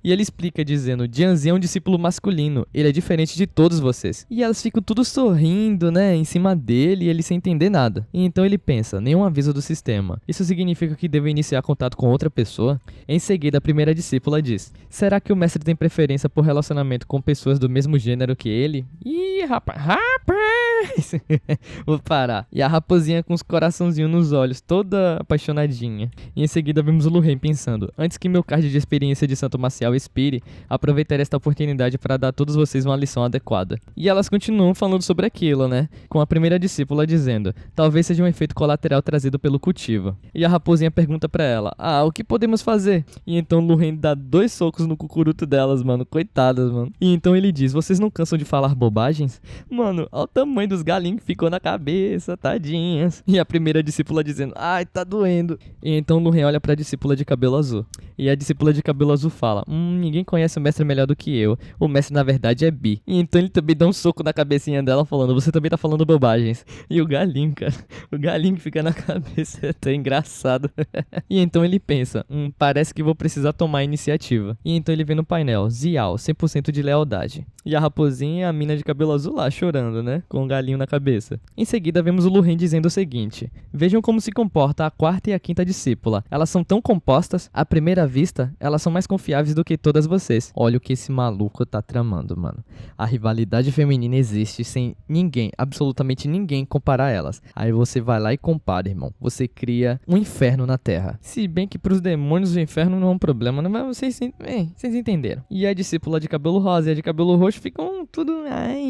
E ele explica dizendo: Jianzi é um discípulo masculino, ele é diferente de todos vocês. E elas ficam tudo sorrindo, né, em cima dele, e ele sem entender nada. E então ele pensa: nenhum aviso do sistema. Isso significa que devo iniciar contato com outra pessoa? Em seguida, a primeira discípula diz: será que o mestre tem preferência por relacionamento com pessoas do mesmo gênero que ele? Ih, rapaz, vou parar. E a raposinha com os coraçãozinhos nos olhos, toda apaixonadinha. E em seguida vemos o Lu-Ren pensando: antes que meu card de experiência de santo marcial expire, aproveitarei esta oportunidade para dar a todos vocês uma lição adequada. E elas continuam falando sobre aquilo, né? Com a primeira discípula dizendo: talvez seja um efeito colateral trazido pelo cultivo. E a raposinha pergunta pra ela: o que podemos fazer? E então o Lu-Ren dá 2 socos no cucuruto delas, mano. Coitadas, mano. E então ele diz: vocês não cansam de falar bobagens? Mano, olha o tamanho dos galinhos que ficou na cabeça, tadinhas. E a primeira discípula dizendo: ai, tá doendo. E então o Lu-Ren olha pra discípula de cabelo azul. E a discípula de cabelo azul fala: ninguém conhece o mestre melhor do que eu. O mestre na verdade é bi. E então ele também dá um soco na cabecinha dela falando: você também tá falando bobagens. E o galinho, cara, o galinho que fica na cabeça é tão engraçado. E então ele pensa: parece que vou precisar tomar a iniciativa. E então ele vê no painel: Zial, 100% de lealdade. E a raposinha e a mina de cabelo azul lá chorando, né, com o galinho na cabeça. Em seguida vemos o Lu-Ren dizendo o seguinte: vejam como se comporta a quarta e a quinta discípula. Elas são tão compostas, à primeira vista, elas são mais confiáveis do que todas vocês. Olha o que esse maluco tá tramando, mano. A rivalidade feminina existe sem ninguém, absolutamente ninguém, comparar elas. Aí você vai lá e compara, irmão. Você cria um inferno na Terra. Se bem que pros demônios o inferno não é um problema, né? Mas vocês entenderam. E a discípula de cabelo rosa e a de cabelo roxo ficam tudo,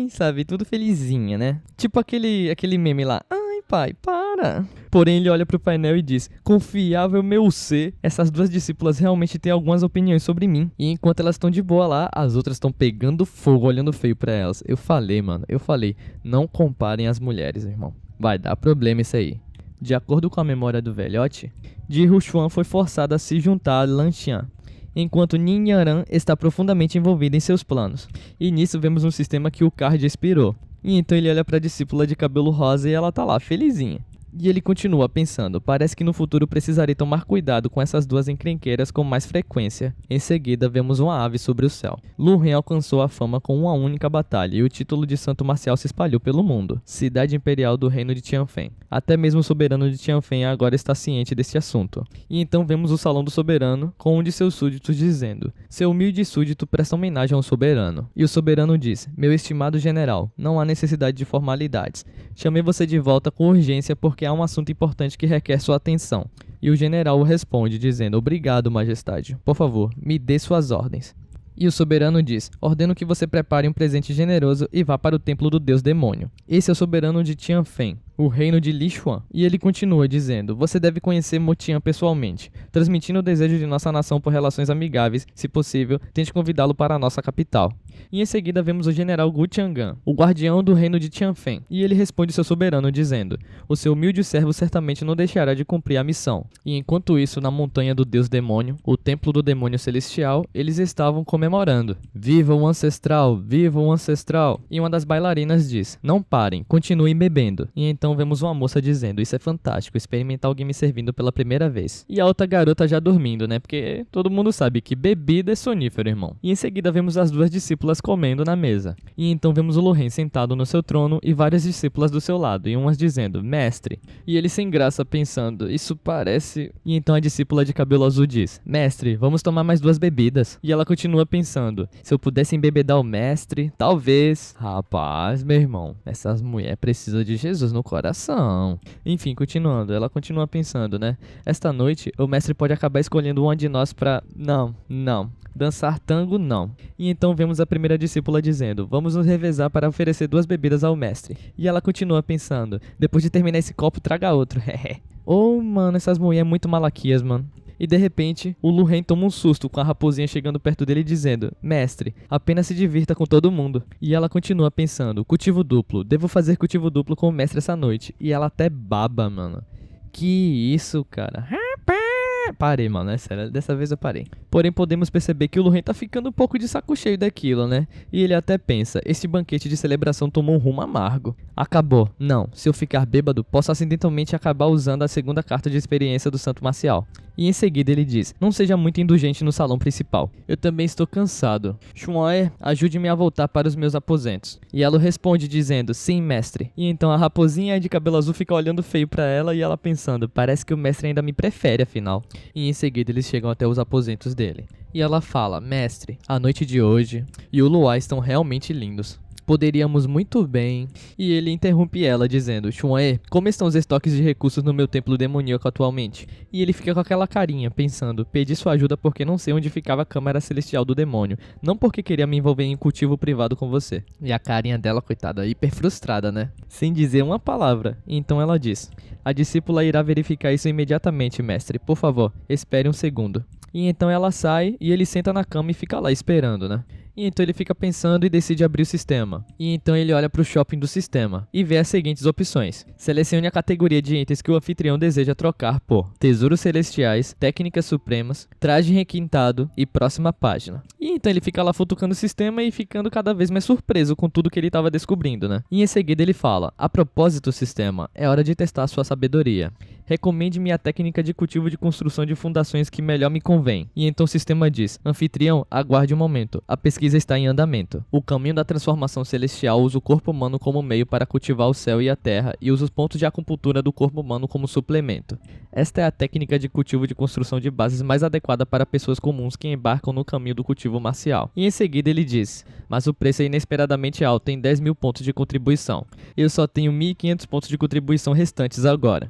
sabe, tudo felizinha, né? Tipo aquele meme lá: ai, pai, para. Porém, ele olha pro painel e diz: confiável meu ser. Essas duas discípulas realmente têm algumas opiniões sobre mim. E enquanto elas estão de boa lá, as outras estão pegando fogo, olhando feio pra elas. Eu falei, não comparem as mulheres, irmão. Vai dar problema isso aí. De acordo com a memória do velhote, Ji Ruxuan foi forçada a se juntar a Lan Xian, enquanto Nin Yaran está profundamente envolvida em seus planos. E nisso vemos um sistema que o card expirou. E então ele olha para a discípula de cabelo rosa e ela tá lá, felizinha. E ele continua pensando: parece que no futuro precisarei tomar cuidado com essas duas encrenqueiras com mais frequência. Em seguida, vemos uma ave sobre o céu. Lu-Ren alcançou a fama com uma única batalha e o título de santo marcial se espalhou pelo mundo. Cidade imperial do reino de Tianfen. Até mesmo o soberano de Tianfen agora está ciente deste assunto. E então vemos o salão do soberano com um de seus súditos dizendo: seu humilde súdito presta homenagem ao soberano. E o soberano diz: meu estimado general, não há necessidade de formalidades. Chamei você de volta com urgência porque há um assunto importante que requer sua atenção. E o general responde dizendo: obrigado, majestade. Por favor, me dê suas ordens. E o soberano diz: ordeno que você prepare um presente generoso e vá para o templo do deus demônio. Esse é o soberano de Tianfen, o reino de Li Xuan. E ele continua dizendo: você deve conhecer Mo Tian pessoalmente, transmitindo o desejo de nossa nação por relações amigáveis. Se possível, tente convidá-lo para a nossa capital. E em seguida vemos o general Gu Tiangan, o guardião do reino de Tianfen, e ele responde seu soberano dizendo: o seu humilde servo certamente não deixará de cumprir a missão. E enquanto isso, na montanha do deus demônio, o templo do demônio celestial, eles estavam comemorando. Viva o ancestral, viva o ancestral. E uma das bailarinas diz: não parem, continuem bebendo. E então vemos uma moça dizendo: isso é fantástico, experimentar alguém me servindo pela primeira vez. E a outra garota já dormindo, né? Porque todo mundo sabe que bebida é sonífero, irmão. E em seguida vemos as duas discípulas comendo na mesa. E então vemos o Lu-Ren sentado no seu trono e várias discípulas do seu lado, e umas dizendo: mestre. E ele sem graça pensando: isso parece... E então a discípula de cabelo azul diz: mestre, vamos tomar mais 2 bebidas. E ela continua pensando: se eu pudesse embebedar o mestre, talvez... Rapaz, meu irmão, essas mulheres precisam de Jesus no coração. Enfim, continuando, ela continua pensando, né? Esta noite, o mestre pode acabar escolhendo uma de nós pra... Não. Dançar tango, não. E então vemos a primeira discípula dizendo: vamos nos revezar para oferecer 2 bebidas ao mestre. E ela continua pensando: depois de terminar esse copo, traga outro. Mano, essas mulheres muito malaquias, mano. E de repente, o Lu-Ren toma um susto com a raposinha chegando perto dele dizendo: mestre, apenas se divirta com todo mundo. E ela continua pensando: cultivo duplo, devo fazer cultivo duplo com o mestre essa noite. E ela até baba, mano. Que isso, cara. Parei, mano, é sério, dessa vez eu parei. Porém, podemos perceber que o Lu-Ren tá ficando um pouco de saco cheio daquilo, né? E ele até pensa: este banquete de celebração tomou um rumo amargo. Acabou. Não, se eu ficar bêbado, posso acidentalmente acabar usando a segunda carta de experiência do santo marcial. E em seguida ele diz: não seja muito indulgente no salão principal. Eu também estou cansado. Chuan, ajude-me a voltar para os meus aposentos. E ela responde dizendo: sim, mestre. E então a raposinha de cabelo azul fica olhando feio pra ela e ela pensando: parece que o mestre ainda me prefere, afinal. E em seguida eles chegam até os aposentos dele. E ela fala: mestre, a noite de hoje e o luar estão realmente lindos. Poderíamos muito bem... E ele interrompe ela dizendo: Chuan, como estão os estoques de recursos no meu templo demoníaco atualmente? E ele fica com aquela carinha, pensando: pedi sua ajuda porque não sei onde ficava a câmara celestial do demônio, não porque queria me envolver em cultivo privado com você. E a carinha dela, coitada, hiper frustrada, né? Sem dizer uma palavra. E então ela diz: a discípula irá verificar isso imediatamente, mestre. Por favor, espere um segundo. E então ela sai e ele senta na cama e fica lá esperando, né? E então ele fica pensando e decide abrir o sistema. E então ele olha para o shopping do sistema e vê as seguintes opções. Selecione a categoria de itens que o anfitrião deseja trocar por tesouros celestiais, técnicas supremas, traje requintado e próxima página. E então ele fica lá futucando o sistema e ficando cada vez mais surpreso com tudo que ele estava descobrindo, né? E em seguida ele fala: a propósito, sistema, é hora de testar sua sabedoria. Recomende-me a técnica de cultivo de construção de fundações que melhor me convém. E então o sistema diz: anfitrião, aguarde um momento. A pesquisa está em andamento. O caminho da transformação celestial usa o corpo humano como meio para cultivar o céu e a terra e usa os pontos de acupuntura do corpo humano como suplemento. Esta é a técnica de cultivo de construção de bases mais adequada para pessoas comuns que embarcam no caminho do cultivo marcial. E em seguida ele diz: mas o preço é inesperadamente alto, tem 10.000 pontos de contribuição. Eu só tenho 1.500 pontos de contribuição restantes agora.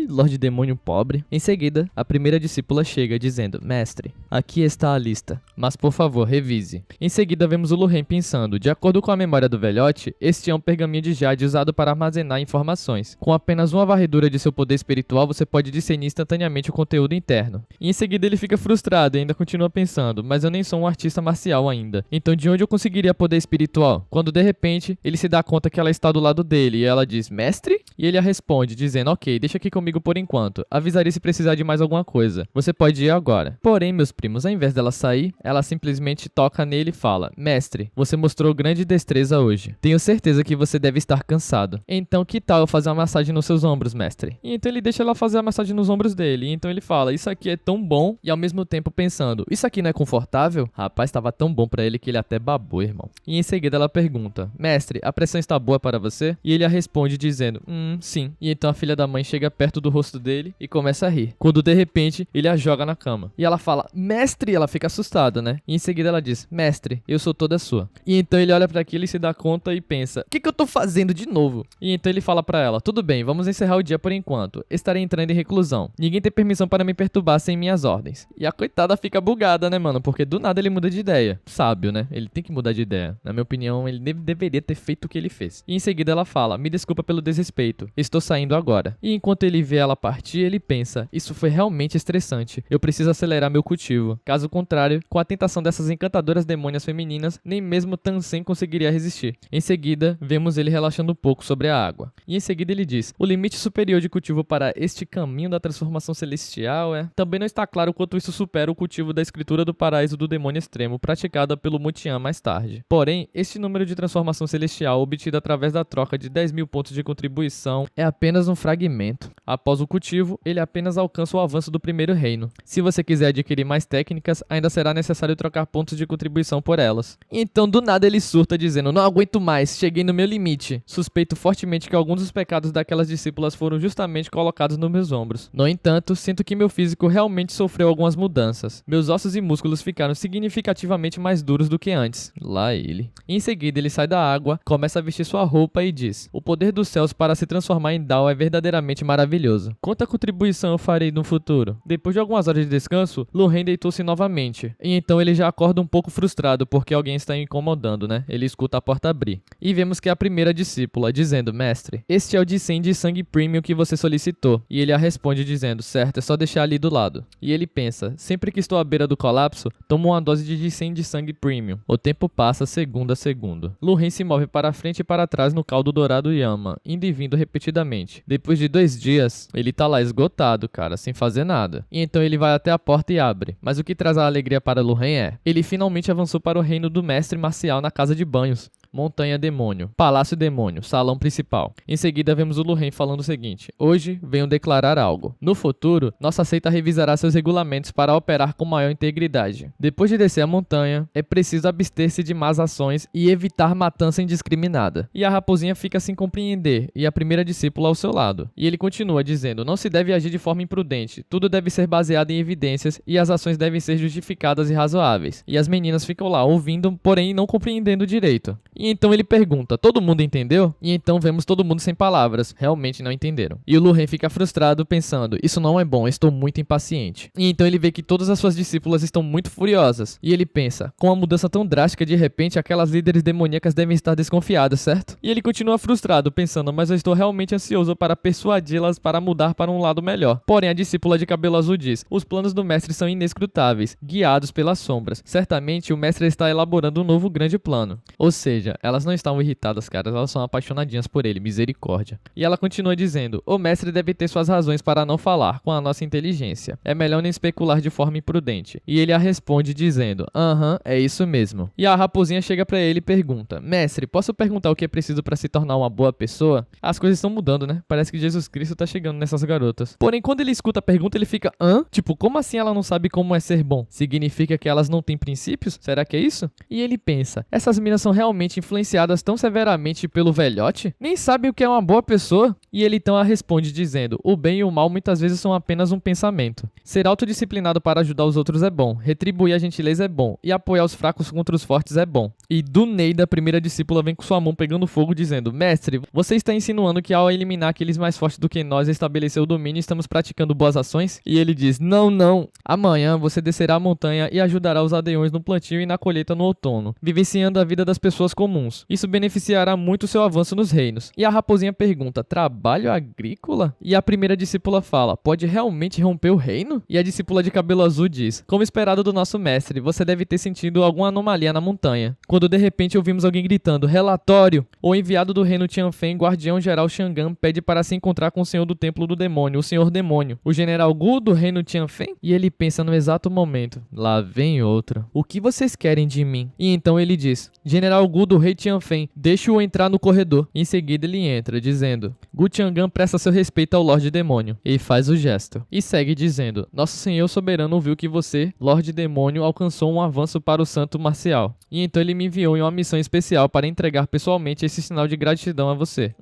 Lorde Demônio pobre. Em seguida, a primeira discípula chega dizendo: mestre, aqui está a lista, mas por favor, revise. Em seguida, vemos o Lu-Ren pensando: de acordo com a memória do velhote, este é um pergaminho de jade usado para armazenar informações. Com apenas uma varredura de seu poder espiritual, você pode discernir instantaneamente o conteúdo interno. E em seguida ele fica frustrado e ainda continua pensando: mas eu nem sou um artista marcial ainda, então de onde eu conseguiria poder espiritual? Quando de repente, ele se dá conta que ela está do lado dele e ela diz: mestre? E ele a responde dizendo: ok, deixa aqui comigo por enquanto. Avisarei se precisar de mais alguma coisa. Você pode ir agora. Porém, meus primos, ao invés dela sair, ela simplesmente toca nele e fala: mestre, você mostrou grande destreza hoje. Tenho certeza que você deve estar cansado. Então, que tal eu fazer uma massagem nos seus ombros, mestre? E então ele deixa ela fazer a massagem nos ombros dele. E então ele fala: isso aqui é tão bom. E ao mesmo tempo pensando: isso aqui não é confortável? Rapaz, estava tão bom pra ele que ele até babou, irmão. E em seguida ela pergunta: mestre, a pressão está boa para você? E ele a responde dizendo: sim. E então a filha da mãe chega perto do rosto dele e começa a rir. Quando de repente ele a joga na cama. E ela fala: mestre! Ela fica assustada, né? E em seguida ela diz: mestre, eu sou toda sua. E então ele olha pra aquilo e se dá conta e pensa: o que eu tô fazendo de novo? E então ele fala pra ela: tudo bem, vamos encerrar o dia por enquanto. Estarei entrando em reclusão. Ninguém tem permissão para me perturbar sem minhas ordens. E a coitada fica bugada, né, mano? Porque do nada ele muda de ideia. Sábio, né? Ele tem que mudar de ideia. Na minha opinião, ele deveria ter feito o que ele fez. E em seguida ela fala: me desculpa pelo desrespeito. Estou saindo agora. E enquanto ele vê ela partir, ele pensa, isso foi realmente estressante, eu preciso acelerar meu cultivo. Caso contrário, com a tentação dessas encantadoras demônias femininas, nem mesmo Tansen conseguiria resistir. Em seguida, vemos ele relaxando um pouco sobre a água. E em seguida ele diz, o limite superior de cultivo para este caminho da transformação celestial é... Também não está claro quanto isso supera o cultivo da escritura do paraíso do demônio extremo, praticada pelo Mutian mais tarde. Porém, este número de transformação celestial obtido através da troca de 10.000 pontos de contribuição é apenas um fragmento. Após o cultivo, ele apenas alcança o avanço do primeiro reino. Se você quiser adquirir mais técnicas, ainda será necessário trocar pontos de contribuição por elas. Então, do nada ele surta dizendo, não aguento mais, cheguei no meu limite. Suspeito fortemente que alguns dos pecados daquelas discípulas foram justamente colocados nos meus ombros. No entanto, sinto que meu físico realmente sofreu algumas mudanças. Meus ossos e músculos ficaram significativamente mais duros do que antes. Lá ele. Em seguida, ele sai da água, começa a vestir sua roupa e diz, o poder dos céus para se transformar em Dao é verdadeiramente maravilhoso. Quanta contribuição eu farei no futuro? Depois de algumas horas de descanso, Lu-Ren deitou-se novamente. E então ele já acorda um pouco frustrado porque alguém está o incomodando, né? Ele escuta a porta abrir. E vemos que é a primeira discípula, dizendo, mestre, este é o Jissen de sangue premium que você solicitou. E ele a responde dizendo, certo, é só deixar ali do lado. E ele pensa, sempre que estou à beira do colapso, tomo uma dose de Jissen de sangue premium. O tempo passa segundo a segundo. Lu-Ren se move para frente e para trás no caldo dourado Yama, indo e vindo repetidamente. Depois de 2 dias, ele tá lá esgotado, cara, sem fazer nada. E então ele vai até a porta e abre. Mas o que traz a alegria para Lu-Ren é, ele finalmente avançou para o reino do mestre marcial na casa de banhos. Montanha Demônio, Palácio Demônio, Salão Principal. Em seguida vemos o Lu-Ren falando o seguinte, hoje venho declarar algo. No futuro, nossa seita revisará seus regulamentos para operar com maior integridade. Depois de descer a montanha, é preciso abster-se de más ações e evitar matança indiscriminada. E a raposinha fica sem compreender, e a primeira discípula ao seu lado. E ele continua dizendo, não se deve agir de forma imprudente, tudo deve ser baseado em evidências e as ações devem ser justificadas e razoáveis. E as meninas ficam lá ouvindo, porém não compreendendo direito. E então ele pergunta, todo mundo entendeu? E então vemos todo mundo sem palavras, realmente não entenderam. E o Lu-Ren fica frustrado pensando, isso não é bom, estou muito impaciente. E então ele vê que todas as suas discípulas estão muito furiosas. E ele pensa, com uma mudança tão drástica de repente, aquelas líderes demoníacas devem estar desconfiadas, certo? E ele continua frustrado pensando, mas eu estou realmente ansioso para persuadi-las para mudar para um lado melhor. Porém a discípula de cabelo azul diz, os planos do mestre são inescrutáveis, guiados pelas sombras. Certamente o mestre está elaborando um novo grande plano. Ou seja, elas não estavam irritadas, cara, elas são apaixonadinhas por ele, misericórdia. E ela continua dizendo, o mestre deve ter suas razões para não falar com a nossa inteligência. É melhor nem especular de forma imprudente. E ele a responde dizendo, aham, é isso mesmo. E a raposinha chega pra ele e pergunta, mestre, posso perguntar o que é preciso para se tornar uma boa pessoa? As coisas estão mudando, né? Parece que Jesus Cristo tá chegando nessas garotas. Porém, quando ele escuta a pergunta, ele fica, hã? Tipo, como assim ela não sabe como é ser bom? Significa que elas não têm princípios? Será que é isso? E ele pensa, essas meninas são realmente influenciadas tão severamente pelo velhote? Nem sabem o que é uma boa pessoa? E ele então a responde dizendo, o bem e o mal muitas vezes são apenas um pensamento. Ser autodisciplinado para ajudar os outros é bom, retribuir a gentileza é bom, e apoiar os fracos contra os fortes é bom. E do Neida, a primeira discípula vem com sua mão pegando fogo dizendo, mestre, você está insinuando que ao eliminar aqueles mais fortes do que nós e estabelecer o domínio, estamos praticando boas ações? E ele diz, não, não. Amanhã você descerá a montanha e ajudará os aldeões no plantio e na colheita no outono, vivenciando a vida das pessoas comuns. Isso beneficiará muito o seu avanço nos reinos. E a raposinha pergunta, trabalho agrícola? E a primeira discípula fala, pode realmente romper o reino? E a discípula de cabelo azul diz, como esperado do nosso mestre, você deve ter sentido alguma anomalia na montanha. Quando de repente ouvimos alguém gritando, relatório! O enviado do reino Tianfen, guardião-geral Shangan, pede para se encontrar com o senhor do templo do demônio, o senhor demônio, o general Gu do reino Tianfen? E ele pensa no exato momento, lá vem outro. O que vocês querem de mim? E então ele diz, general Gu do rei Tianfen, deixe-o entrar no corredor. Em seguida ele entra, dizendo, Gu Tiangan presta seu respeito ao Lorde Demônio. E faz o gesto. E segue dizendo, nosso senhor soberano viu que você, Lorde Demônio, alcançou um avanço para o santo marcial. E então ele me enviou em uma missão especial para entregar pessoalmente esse sinal de gratidão a você.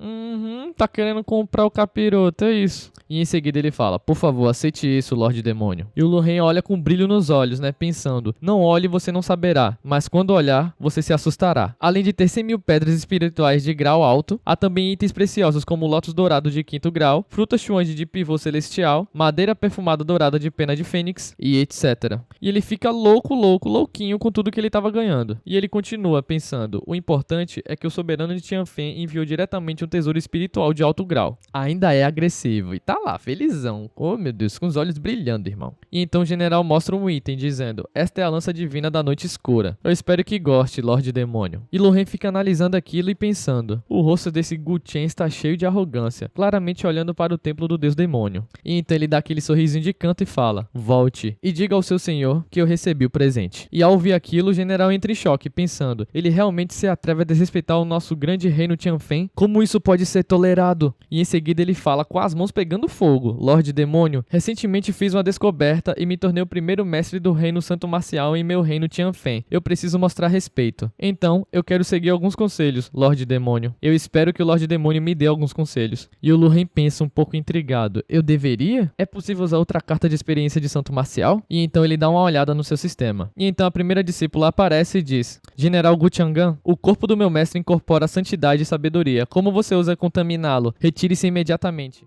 Tá querendo comprar o capiroto, é isso. E em seguida ele fala, por favor, aceite isso, Lorde Demônio. E o Lu-Ren olha com brilho nos olhos, né, pensando, não olhe e você não saberá, mas quando olhar, você se assustará. Além de ter 100.000 pedras espirituais de grau alto, há também itens preciosos como lótus dourado de 5º grau, frutas chuange de pivô celestial, madeira perfumada dourada de pena de fênix e etc. E ele fica louquinho com tudo que ele tava ganhando. E ele continua continua pensando, o importante é que o soberano de Tianfen enviou diretamente um tesouro espiritual de alto grau. Ainda é agressivo e tá lá, felizão. Oh meu Deus, com os olhos brilhando, irmão. E então o general mostra um item dizendo, esta é a lança divina da noite escura. Eu espero que goste, Lorde Demônio. E Loren fica analisando aquilo e pensando, o rosto desse Gu Chen está cheio de arrogância, claramente olhando para o templo do deus demônio. E então ele dá aquele sorrisinho de canto e fala, volte e diga ao seu senhor que eu recebi o presente. E ao ouvir aquilo, o general entra em choque, pensando, ele realmente se atreve a desrespeitar o nosso grande reino Tianfen? Como isso pode ser tolerado? E em seguida ele fala com as mãos pegando fogo, Lorde Demônio, recentemente fiz uma descoberta e me tornei o primeiro mestre do reino santo marcial em meu reino Tianfen. Eu preciso mostrar respeito. Então, eu quero seguir alguns conselhos, Lorde Demônio. Eu espero que o Lorde Demônio me dê alguns conselhos. E o Loren pensa um pouco intrigado. Eu deveria? É possível usar outra carta de experiência de santo marcial? E então ele dá uma olhada no seu sistema. E então a primeira discípula aparece e diz, General Gu Tiangan, o corpo do meu mestre incorpora santidade e sabedoria. Como você usa contaminá-lo? Retire-se imediatamente.